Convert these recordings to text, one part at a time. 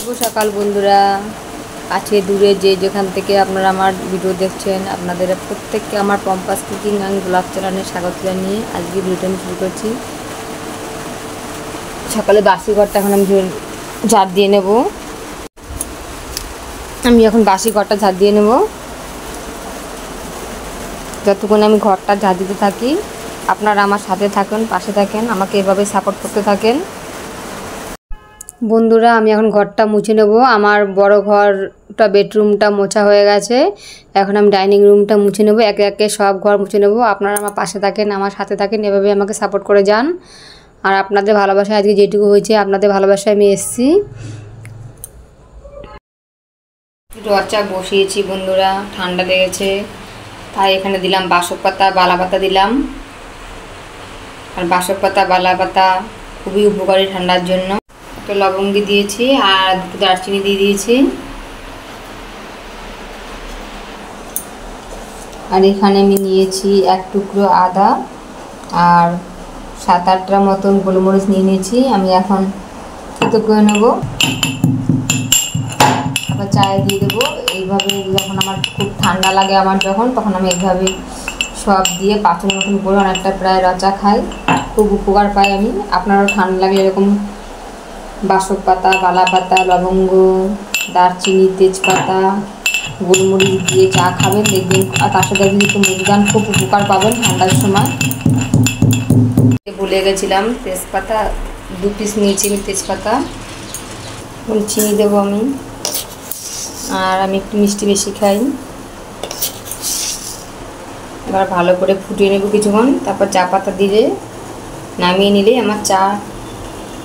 শুভ সকাল বন্ধুরা। কাছে দূরে যে যেখান থেকে আপনারা আমার ভিডিও দেখছেন, আপনাদের প্রত্যেককে আমার পম্পাস কুকিং অ্যান্ড ব্লগ চ্যানেলে স্বাগত জানিয়ে আজকে ভিডিওটা আমি শুরু করছি। সকালে বাসি ঘরটা এখন আমি ঝাড় দিয়ে নেব। আমি এখন বাসি ঘরটা ঝাড় দিয়ে নেব। যতক্ষণ আমি ঘরটা ঝাড় দিতে থাকি আপনারা আমার সাথে থাকেন, পাশে থাকেন, আমাকে এভাবে সাপোর্ট করতে থাকেন। বন্ধুরা আমি এখন ঘরটা মুছে নেব। আমার বড় ঘরটা বেডরুমটা মোছা হয়ে গেছে। এখন আমি ডাইনিং রুমটা মুছে নেব। একে একে সব ঘর মুছে নেব। আপনারা আমার পাশে থাকেন, আমার সাথে থাকেন, এভাবে আমাকে সাপোর্ট করে যান। আর আপনাদের ভালোবাসায় আজকে যেটুকু হয়েছে, আপনাদের ভালোবাসায় আমি এসেছি। রচা বসিয়েছি বন্ধুরা, ঠান্ডা লেগেছে তাই এখানে দিলাম বাসক পাতা, বালা পাতা দিলাম। আর বাসক পাতা, বালা পাতা খুবই উপকারী ঠান্ডার জন্য। একটা লবঙ্গ দিয়েছি আর দুটো দারচিনি দিয়ে দিয়েছি। আর এখানে আমি নিয়েছি এক টুকরো আদা আর 7-8টা মতন গোলমরিচ নিয়ে নিয়েছি। আমি এখন থেতো করে নেব, আবার চায়ে দিয়ে দেবো। এইভাবে যখন আমার খুব ঠান্ডা লাগে তখন আমি এইভাবে সব দিয়ে পাঁচনের মতন করে অনেকটা প্রায় রচা খাই, খুব উপকার পাই আমি। আপনারাও ঠান্ডা লাগলে এরকম বাসক পাতা, বালা পাতা, লবঙ্গ, দারচিনি, তেজপাতা, গোলমরিচ দিয়ে চা খাবেন, দেখবেন। আর তার সাথে যদি একটু মধু দেন খুব উপকার পাবেন ঠান্ডার সময়। ভুলে গেছিলাম, তেজপাতা 2 পিস নিয়েছি আমি তেজপাতা। চিনি দেবো আমি, আর আমি একটু মিষ্টি বেশি খাই। এবার ভালো করে ফুটিয়ে নেব কিছুক্ষণ, তারপর চা পাতা দিয়ে নামিয়ে নিলেই আমার চা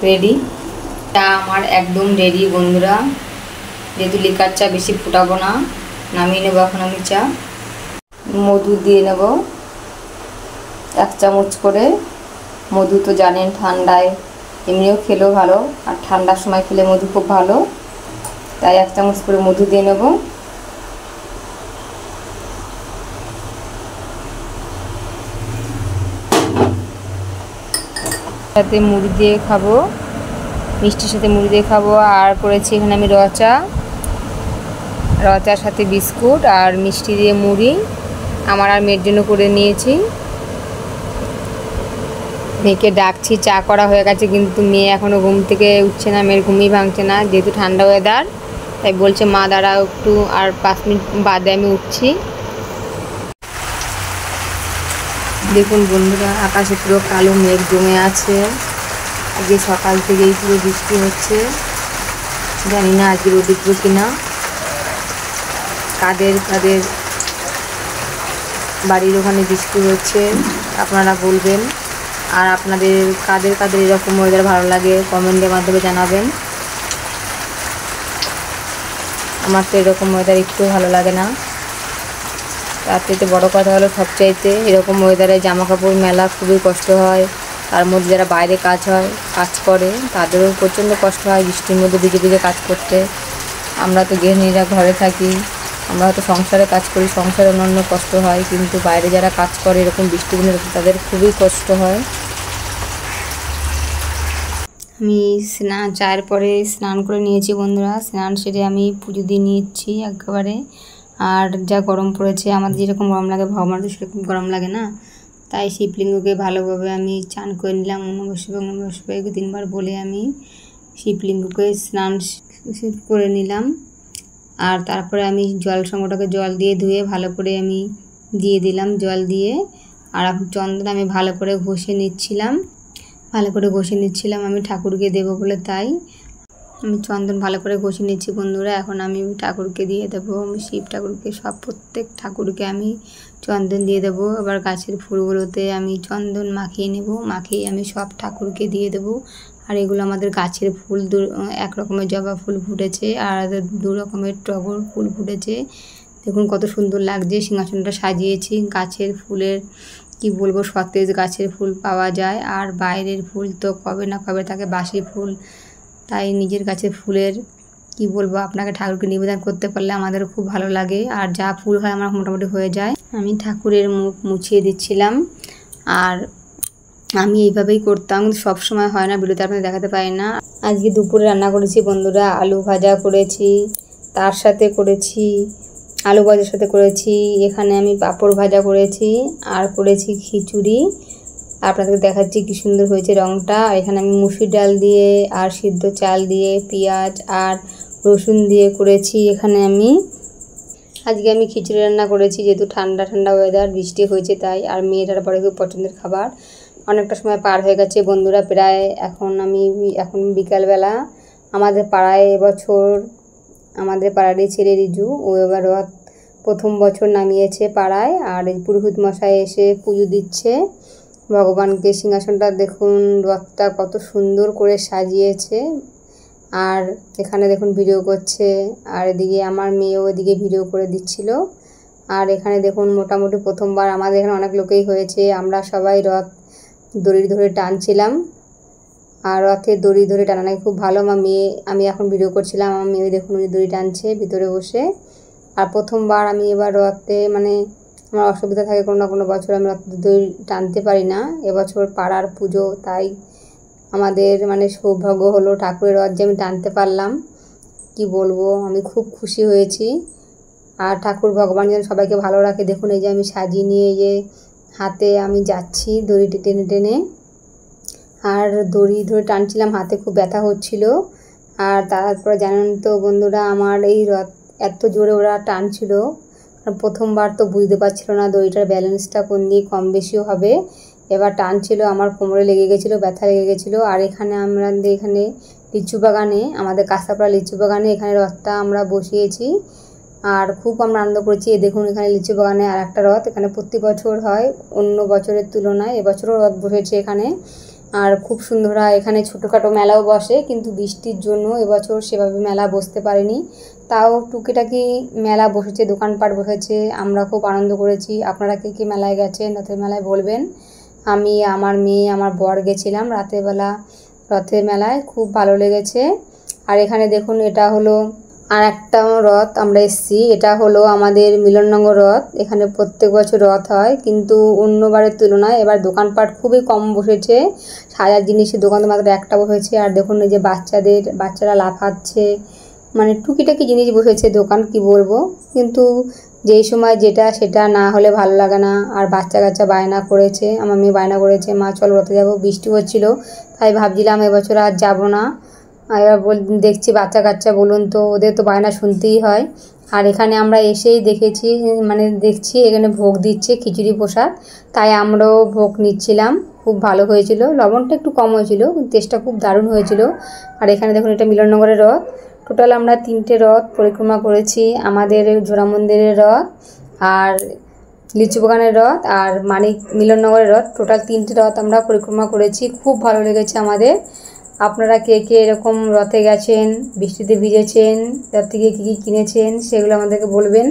রেডি। চা আমার একদম রেডি বন্ধুরা। যেহেতু লিকার চা বেশি ফুটাবো না, নামিয়ে নেবো এখন আমি চা। মধু দিয়ে নেব 1 চামচ করে। মধু তো জানেন ঠান্ডায় এমনিও খেলেও ভালো, আর ঠান্ডার সময় খেলে মধু খুব ভালো, তাই 1 চামচ করে মধু দিয়ে নেব। সাথে মুড়ি দিয়ে খাবো, মিষ্টির সাথে মুড়ি দিয়ে খাবো। আর করেছি এখানে আমি রচার সাথে বিস্কুট আর মিষ্টি দিয়ে মুড়ি আমার আর মেয়ের জন্য করে নিয়েছি। মেয়েকে ডাকছি, চা করা হয়ে গেছে কিন্তু মেয়ে এখনও ঘুম থেকে উঠছে না, মেয়ের ঘুমই ভাঙছে না। যেহেতু ঠান্ডা ওয়েদার তাই বলছে মা দাঁড়াও একটু, আর 5 মিনিট বাদে আমি উঠছি। দেখুন বন্ধুরা, আকাশে পুরো কালো মেঘ জমে আছে। আজকে সকাল থেকেই পুরো বৃষ্টি হচ্ছে, জানি না আজকে রোদ উঠবে কিনা। কাদের বাড়ির ওখানে বৃষ্টি হচ্ছে আপনারা বলবেন। আর আপনাদের কাদের এরকম ওয়েদার ভালো লাগে কমেন্টের মাধ্যমে জানাবেন। আমার তো এরকম ওয়েদার একটু ভালো লাগে না। তার থেকে বড় কথা হলো সবচাইতে এরকম ওয়েদারে জামা কাপড় মেলা খুবই কষ্ট হয়। তার মধ্যে যারা বাইরে কাজ করে তাদেরও প্রচণ্ড কষ্ট হয় বৃষ্টির মধ্যে ভিজে ভিজে কাজ করতে। আমরা তো গৃহিণীরা ঘরে থাকি, আমরা হয়তো সংসারে কাজ করি, সংসারে অন্যান্য কষ্ট হয়, কিন্তু বাইরে যারা কাজ করে এরকম বৃষ্টির দিনে তাদের খুবই কষ্ট হয়। আমি চায়ের পরে স্নান করে নিয়েছি বন্ধুরা। স্নান সেরে আমি পুজো দিয়ে নিচ্ছি একেবারে। আর যা গরম পড়েছে, আমাদের যেরকম গরম লাগে ভগবানের সেরকম গরম লাগে না, তাই শিবলিঙ্গকে ভালোভাবে আমি চান করে নিলাম। নমঃ শিবায় 3বার বলে আমি শিবলিঙ্গকে স্নান করে নিলাম। আর তারপরে আমি সংগটাকে জল দিয়ে ধুয়ে ভালো করে আমি দিয়ে দিলাম জল দিয়ে। আর চন্দন আমি ভালো করে ঘষে নিচ্ছিলাম আমি ঠাকুরকে দেবো বলে, তাই আমি চন্দন ভালো করে ঘষে নিচ্ছি বন্ধুরা। এখন আমি ঠাকুরকে দিয়ে দেবো, আমি শিব ঠাকুরকে প্রত্যেক ঠাকুরকে আমি চন্দন দিয়ে দেবো। আবার গাছের ফুলগুলোতে আমি চন্দন মাখিয়ে নেব, মাখিয়ে আমি সব ঠাকুরকে দিয়ে দেবো। আর এগুলো আমাদের গাছের ফুল, 1 রকমের জবা ফুল ফুটেছে আর 2 রকমের টগর ফুল ফুটেছে। দেখুন কত সুন্দর লাগছে। সিংহাসনটা সাজিয়েছি গাছের ফুলের, কি বলবো, সতেজ গাছের ফুল পাওয়া যায়। আর বাইরের ফুল তো কবে না কবে থাকে বাসি ফুল, তাই নিজের গাছের ফুলের কি বলবো, আপনাকে ঠাকুরকে নিবেদন করতে পারলে আমাদের খুব ভালো লাগে। আর যা ফুল হয় আমার মোটামুটি হয়ে যায়। আমি ঠাকুরের মুখ মুছিয়ে দিচ্ছিলাম। আর আমি এইভাবেই করতাম, কিন্তু সবসময় হয় না, ভিডিওতে আপনাদের দেখাতে পারি না। আজকে দুপুরে রান্না করেছি বন্ধুরা, আলু ভাজা করেছি, তার সাথে করেছি আলু ভাজার সাথে করেছি এখানে আমি পাঁপড় ভাজা করেছি, আর করেছি খিচুড়ি। আপনাদেরকে দেখাচ্ছি কি সুন্দর হয়েছে রঙটা। এখানে আমি মুসুর ডাল দিয়ে আর সিদ্ধ চাল দিয়ে পেঁয়াজ আর রসুন দিয়ে করেছি। এখানে আজকে আমি খিচুড়ি রান্না করেছি, যেহেতু ঠান্ডা ঠান্ডা ওয়েদার, বৃষ্টি হয়েছে তাই। আর মেয়েটার পরে খুব পছন্দের খাবার। অনেকটা সময় পার হয়ে গেছে বন্ধুরা, প্রায় এখন বিকালবেলা। আমাদের পাড়ায় এবছর আমাদের পাড়ারই ছেলে রিজু, ও এবার রথ প্রথম বছর নামিয়েছে পাড়ায়। আর এই পুরোহিত মশাই এসে পুজো দিচ্ছে ভগবানকে। সিংহাসনটা দেখুন, রথটা কত সুন্দর করে সাজিয়েছে। আর এখানে দেখুন ভিডিও করছে, আর এদিকে আমার মেয়েও এদিকে ভিডিও করে দিচ্ছিল। আর এখানে দেখুন মোটামুটি প্রথমবার আমাদের এখানে অনেক লোকেই হয়েছে। আমরা সবাই রথ দড়ি ধরে টানছিলাম, আর রথের দড়ি ধরে টানা নাকি খুব ভালো। আমি এখন ভিডিও করছিলাম, আমার মেয়ে দেখুন উনি দড়ি টানছে ভিতরে বসে। আর প্রথমবার আমি এবার রথে আমার অসুবিধা থাকে কোনো না কোনো বছর, আমি রথ দড়ি টানতে পারি না। এবছর পাড়ার পুজো, তাই আমাদের সৌভাগ্য হলো ঠাকুরের রথ যে আমি টানতে পারলাম। কি বলবো, আমি খুব খুশি হয়েছি। আর ঠাকুর ভগবান যেন সবাইকে ভালো রাখে। দেখুন এই যে আমি সাজিয়ে নিয়ে যে হাতে আমি যাচ্ছি দড়িটি টেনে টেনে, আর দড়ি ধরে টানছিলাম, হাতে খুব ব্যথা হচ্ছিল। আর তারপরে জানেন তো বন্ধুরা, আমার এই রথ এত জোরে ওরা টানছিল, প্রথমবার তো বুঝতে পারছিল না দড়িটার ব্যালেন্সটা কোন দিকে কম বেশিও হবে। এবার টানছিল, আমার কোমরে লেগে গেছিলো, ব্যথা লেগে গেছিলো। আর এখানে লিচু বাগানে, আমাদের কাঁসাপাড়া লিচু বাগানে এখানে রথটা আমরা বসিয়েছি, আর খুব আমরা আনন্দ করেছি। দেখুন এখানে লিচু বাগানে আর একটা রথ, এখানে প্রতি বছর হয় অন্য বছরের তুলনায়, এবছরও রথ বসেছে এখানে। আর খুব সুন্দর হয় এখানে, ছোটোখাটো মেলাও বসে, কিন্তু বৃষ্টির জন্য এবছর সেভাবে মেলা বসতে পারেনি। তাও টুকিটাকি মেলা বসেছে, দোকানপাট বসেছে, আমরা খুব আনন্দ করেছি। আপনারা কে কী মেলায় গেছেন, রথের মেলায় বলবেন। আমি, আমার মেয়ে, আমার বর গেছিলাম রাতের বেলা রথের মেলায়, খুব ভালো লেগেছে। আর এখানে দেখুন এটা হলো আর একটা রথ আমরা এসেছি, এটা হলো আমাদের মিলননগর রথ। এখানে প্রত্যেক বছর রথ হয়, কিন্তু অন্যবারের তুলনায় এবার দোকানপাট খুবই কম বসেছে। সাজার জিনিসের দোকান তো মাত্র একটা বসেছে। আর দেখুন এই যে বাচ্চারা লাফাচ্ছে, টুকিটাকি জিনিস বসেছে দোকান, কি বলবো। কিন্তু যেই সময় যেটা সেটা না হলে ভালো লাগে না। আর বাচ্চা বায়না করেছে, আমার মেয়ে বায়না করেছে, মা চল রথে যাবো। বৃষ্টি হচ্ছিল, তাই ভাবছিলাম এবছর আর যাবো না। এবার দেখছি বাচ্চা বলুন তো, ওদের তো বায়না শুনতেই হয়। আর এখানে আমরা এসেই দেখছি এখানে ভোগ দিচ্ছে, খিচুড়ি প্রসাদ, তাই আমরাও ভোগ নিচ্ছিলাম। খুব ভালো হয়েছিল, লবণটা একটু কম হয়েছিল, টেস্টটা খুব দারুণ হয়েছিল। আর এখানে দেখুন এটা মিলননগরের রথ। টোটাল আমরা 3টে রথ পরিক্রমা করেছি, আমাদের জোড়া মন্দিরের রথ, আর লিচু বাগানের রথ, আর মিলননগরের রথ। টোটাল 3টে রথ আমরা পরিক্রমা করেছি, খুব ভালো লেগেছে আমাদের। আপনারা কে কে এরকম রথে গেছেন, বৃষ্টিতে ভিজেছেন, রথ থেকে কী কী কিনেছেন সেগুলো আমাদেরকে বলবেন।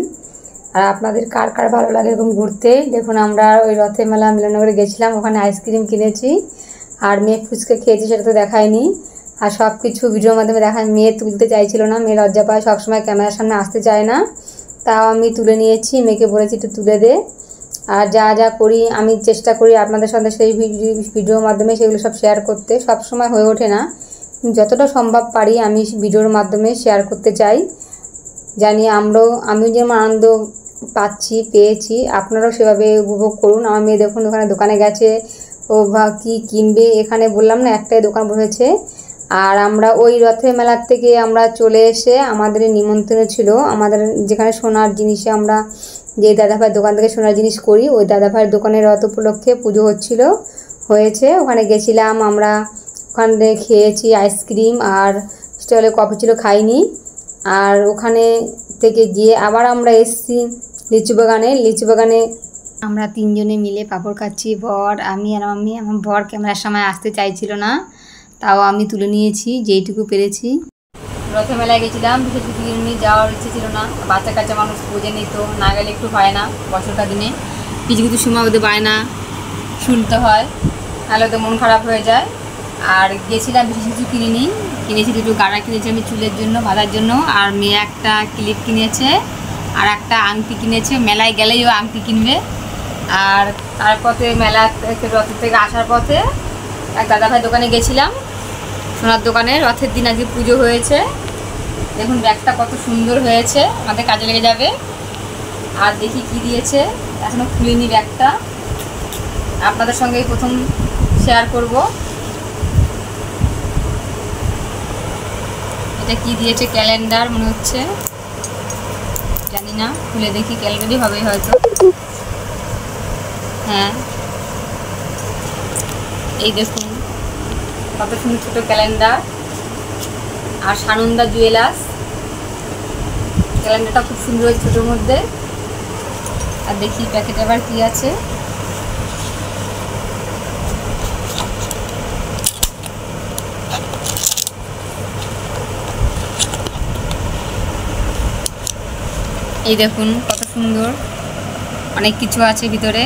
আর আপনাদের কার কার ভালো লাগে এরকম ঘুরতে। দেখুন আমরা ওই রথের মেলা মিলননগরে গেছিলাম, ওখানে আইসক্রিম কিনেছি, আর মেয়ে ফুচকা খেয়েছি, সেটা তো দেখায়নি। আর সব কিছু ভিডিওর মাধ্যমে দেখায়। মেয়ে তুলতে চাইছিল না, মেয়ে লজ্জা পায়, সবসময় ক্যামেরার সামনে আসতে চায় না, তাও আমি তুলে নিয়েছি। মেয়েকে বলেছি একটু তুলে দে। আর যা করি আমি চেষ্টা করি আপনাদের সাথে সেই ভিডিওর মাধ্যমে সেগুলো সব শেয়ার করতে। সব সময় হয়ে ওঠে না, যতটা সম্ভব পারি আমি ভিডিওর মাধ্যমে শেয়ার করতে চাই। জানি আমি যেমন আনন্দ পেয়েছি, আপনারাও সেভাবে উপভোগ করুন। আমার মেয়ে দেখুন ওখানে দোকানে গেছে, ও কী কিনবে। এখানে বললাম না একটাই দোকান বসেছে। আর আমরা ওই রথের মেলার থেকে আমরা চলে এসে, আমাদের নিমন্ত্রণ ছিল, আমাদের যেখানে সোনার জিনিসে আমরা যে দাদাভাইয়ের দোকান থেকে সোনার জিনিস করি, ওই দাদাভাইয়ের দোকানের রথ উপলক্ষে পুজো হয়েছে, ওখানে গেছিলাম আমরা। ওখান থেকে খেয়েছি আইসক্রিম, আর স্টলে কফি ছিল, খাইনি। আর ওখানে থেকে গিয়ে আবার আমরা এসেছি লিচু বাগানে আমরা 3জনে মিলে পাঁপড় খাচ্ছি, বর, আমি আর আমার মেয়ে। আমার বর ক্যামেরার সামনে আসতে চাইছিল না, তাও আমি তুলে নিয়েছি যেইটুকু পেরেছি। রথের মেলায় গেছিলাম, বিশেষ কিছু নিয়ে যাওয়ার ইচ্ছে ছিল না। বাচ্চা মানুষ বোঝে নিত, না গেলে একটু হয় না। বছরকার দিনে কিছু সময় ওদের বায়না শুনতে হয়, নাহলে ওদের মন খারাপ হয়ে যায়। আর গেছিলাম, বিশেষ কিছু কিনেছি 2টো গাড়া কিনেছি আমি চুলের জন্য, বাঁধার জন্য। আর মেয়ে একটা ক্লিপ কিনেছে, আর একটা আংটি কিনেছে। মেলায় গেলেই ও আংটি কিনবে, আর তার পথে মেলা থেকে রথের থেকে আসার পথে এক দাদাভাই দোকানে গেছিলাম, সোনার দোকানে। রথের দিন আজকে পুজো হয়েছে। দেখুন ব্যাগটা কত সুন্দর হয়েছে, আমাদের কাজে লেগে যাবে। আর দেখি কি দিয়েছে, এখনও খুলিনি ব্যাগটা, আপনাদের সঙ্গেই প্রথম শেয়ার করব। এটা কি দিয়েছে, ক্যালেন্ডার মনে হচ্ছে, জানি না, খুলে দেখি। ক্যালেন্ডারই হবে হয়তো। হ্যাঁ, এই দেখুন কত সুন্দর ছোটো ক্যালেন্ডার। আর সানন্দা জুয়েলার্স, ক্যালেন্ডারটা খুব সুন্দর হয়েছে ছোটোর মধ্যে। আর দেখি প্যাকেটে আবার কি আছে। এই দেখুন কত সুন্দর, অনেক কিছু আছে ভিতরে।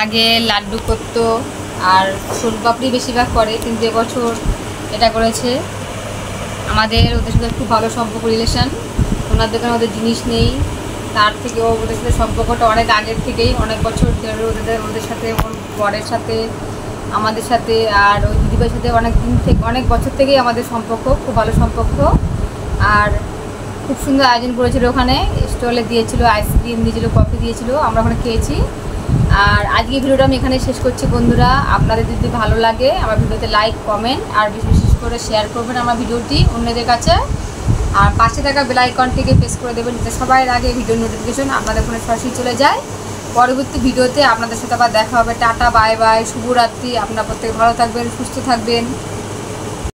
আগে লাড্ডু করতো আর সোনপাপড়ি বেশিরভাগ করে, কিন্তু এবছর এটা করেছে। আমাদের ওদের সাথে খুব ভালো সম্পর্ক, রিলেশান। ওনার দোকানে ওদের জিনিস নেই, তার থেকে ওদের সাথে সম্পর্কটা অনেক আগের থেকেই, অনেক বছর ধরে ওদের সাথে, ওর বরের সাথে, আমাদের সাথে, আর ওই দিদিভাইয়ের সাথে অনেক দিন থেকে, অনেক বছর থেকেই আমাদের সম্পর্ক, খুব ভালো সম্পর্ক। আর খুব সুন্দর আয়োজন করেছিল ওখানে, স্টলে দিয়েছিল, আইসক্রিম দিয়েছিল, কফি দিয়েছিল, আমরা ওখানে খেয়েছি। আর আজকে ভিডিওটা আমি এখানে শেষ করছি বন্ধুরা। আপনাদের যদি ভালো লাগে আমার ভিডিওতে লাইক, কমেন্ট আর বিশেষ করে শেয়ার করবেন আমার ভিডিওটি অন্যদের কাছে। আর পাশে থাকা বেল আইকনটিকে প্রেস করে দেবেন, যাতে সবার আগে ভিডিও নোটিফিকেশন আপনাদের ফোনে সরাসরি চলে যায়। পরবর্তী ভিডিওতে আপনাদের সাথে আবার দেখা হবে। টাটা, বাই বাই, শুভরাত্রি। আপনারা প্রত্যেকে ভালো থাকবেন, সুস্থ থাকবেন।